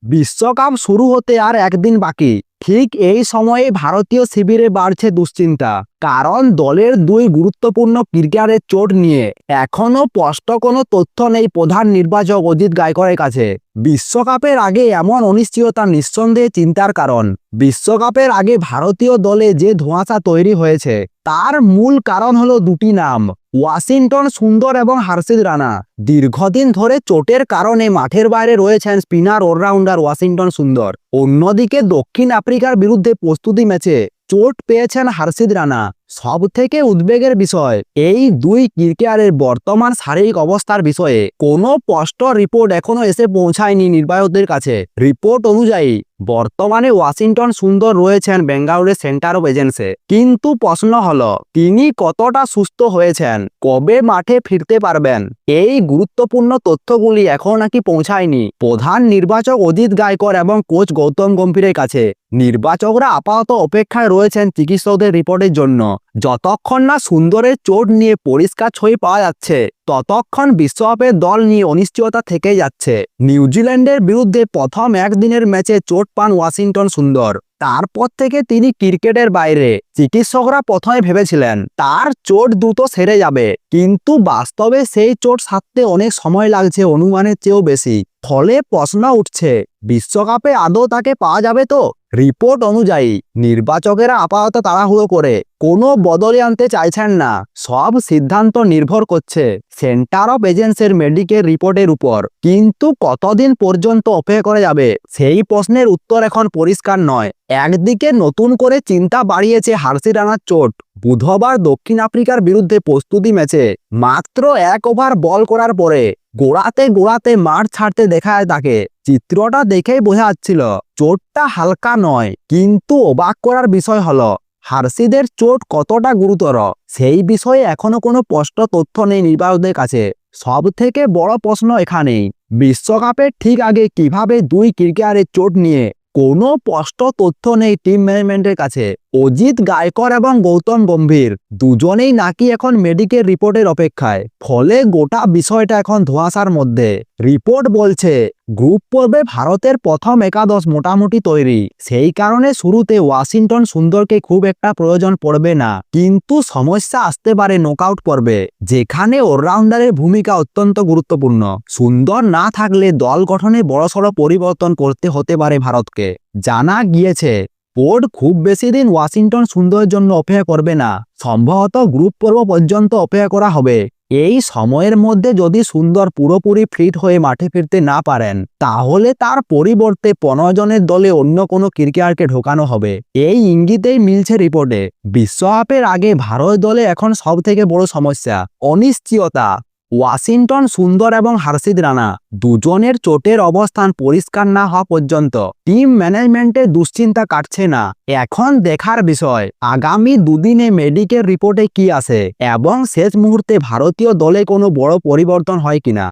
বিশ্বকাপ শুরু হতে আর একদিন বাকি। ঠিক এই সময়ে ভারতীয় শিবিরে বাড়ছে দুশ্চিন্তা, কারণ দলের দুই গুরুত্বপূর্ণ ক্রিকেটারের চোট নিয়ে এখনও স্পষ্ট কোনো তথ্য নেই প্রধান নির্বাচক অজিত গায়কোয়াড়ের কাছে। বিশ্বকাপের আগে এমন অনিশ্চয়তা নিঃসন্দেহে চিন্তার কারণ। বিশ্বকাপের আগে ভারতীয় দলে যে ধোঁয়াশা তৈরি হয়েছে তার মূল কারণ হলো দুটি নাম, ওয়াশিংটন সুন্দর এবং হর্ষিত রানা। দীর্ঘদিন ধরে চোটের কারণে মাঠের বাইরে রয়েছেন স্পিনার অলরাউন্ডার ওয়াশিংটন সুন্দর। অন্যদিকে দক্ষিণ আফ্রিকার বিরুদ্ধে প্রস্তুতি ম্যাচে চোট পেয়েছেন হর্ষিত রানা। সব থেকে উদ্বেগের বিষয়, এই দুই ক্রিকেটারের বর্তমান শারীরিক অবস্থার বিষয়ে কোনো স্পষ্ট রিপোর্ট এখনো এসে পৌঁছায়নি নির্বাচকদের কাছে। রিপোর্ট অনুযায়ী বর্তমানে ওয়াশিংটন সুন্দর রয়েছেন বেঙ্গালুরুর সেন্টার অফ এজেন্সে, কিন্তু প্রশ্ন হলো তিনি কতটা সুস্থ হয়েছেন, কবে মাঠে ফিরতে পারবেন। এই গুরুত্বপূর্ণ তথ্যগুলি এখন নাকি পৌঁছায়নি প্রধান নির্বাচক অজিত গায়কোয়াড় এবং কোচ গৌতম গম্ভীরের কাছে। নির্বাচকরা আপাতত অপেক্ষায় রয়েছেন চিকিৎসকদের রিপোর্টের জন্য। যতক্ষণ না সুন্দরের চোট নিয়ে পরিষ্কার ছবি পাওয়া যাচ্ছে ততক্ষণ বিশ্বকাপের দল নিয়ে অনিশ্চয়তা থেকে যাচ্ছে। নিউজিল্যান্ডের বিরুদ্ধে প্রথম একদিনের ম্যাচে চোট পান ওয়াশিংটন সুন্দর। তারপর থেকে তিনি ক্রিকেটের বাইরে। চিকিৎসকরা প্রথমে ভেবেছিলেন তার চোট দ্রুত সেরে যাবে, কিন্তু বাস্তবে সেই চোট সারতে অনেক সময় লাগছে অনুমানের চেয়েও বেশি। ফলে প্রশ্ন উঠছে, বিশ্বকাপে আদৌ তাকে পাওয়া যাবে তো? রিপোর্ট অনুযায়ী নির্বাচকেরা আপাতত তাড়াহুড়ো করে কোনো বদলে আনতে চাইছেন না। সব সিদ্ধান্ত নির্ভর করছে সেন্টার অফ এজেন্সির মেডিকেল রিপোর্টের উপর। কিন্তু কতদিন পর্যন্ত অপেক্ষা করা যাবে সেই প্রশ্নের উত্তর এখন পরিষ্কার নয়। একদিকে নতুন করে চিন্তা বাড়িয়েছে হর্ষিত রানার চোট। বুধবার দক্ষিণ আফ্রিকার বিরুদ্ধে প্রস্তুতি ম্যাচে মাত্র 1 ওভার বল করার পরে গোড়াতে মাঠ ছাড়তে দেখা যায় তাকে। চিত্রটা দেখেই বোঝা যাচ্ছিল চোটটা হালকা নয়, কিন্তু অবাক করার বিষয় হলো হর্ষিতের চোট কতটা গুরুতর সেই বিষয়ে এখনো কোনো স্পষ্ট তথ্য নেই নির্বাচকদের কাছে। সব থেকে বড় প্রশ্ন এখানেই, বিশ্বকাপের ঠিক আগে কিভাবে দুই ক্রিকেটারের চোট নিয়ে কোনো স্পষ্ট তথ্য নেই টিম ম্যানেজমেন্টের কাছে। অজিত গায়কোয়াড় এবং গৌতম গম্ভীর দুজনেই নাকি এখন মেডিকেল রিপোর্টের অপেক্ষায়। ফলে গোটা বিষয়টা এখন ধোঁয়াশার মধ্যে। রিপোর্ট বলছে গ্রুপ পর্বে ভারতের প্রথম একাদশ মোটামুটি তৈরি, সেই কারণে শুরুতে ওয়াশিংটন সুন্দরকে খুব একটা প্রয়োজন পড়বে না। কিন্তু সমস্যা আসতে পারে নকআউট পর্বে, যেখানে অলরাউন্ডারের ভূমিকা অত্যন্ত গুরুত্বপূর্ণ। সুন্দর না থাকলে দল গঠনে বড়সড় পরিবর্তন করতে হতে পারে ভারতকে। জানা গিয়েছে বোর্ড খুব বেশি দিন ওয়াশিংটন সুন্দরের জন্য অপেক্ষা করবে না, সম্ভবত গ্রুপ পর্ব পর্যন্ত অপেক্ষা করা হবে। এই সময়ের মধ্যে যদি সুন্দর পুরোপুরি ফিট হয়ে মাঠে ফিরতে না পারেন তাহলে তার পরিবর্তে 15 জনের দলে অন্য কোনো ক্রিকেটারকে ঢোকানো হবে। এই ইঙ্গিতেই মিলছে রিপোর্টে। বিশ্বকাপের আগে ভারত দলে এখন সব থেকে বড় সমস্যা অনিশ্চয়তা। ওয়াশিংটন সুন্দর এবং হর্ষিত রানা দুজনের চোটের অবস্থান পরিষ্কার না হওয়া পর্যন্ত টিম ম্যানেজমেন্টের দুশ্চিন্তা কাটছে না। এখন দেখার বিষয় আগামী দুদিনে মেডিকেল রিপোর্টে কি আসে এবং শেষ মুহূর্তে ভারতীয় দলে কোনো বড় পরিবর্তন হয় কিনা।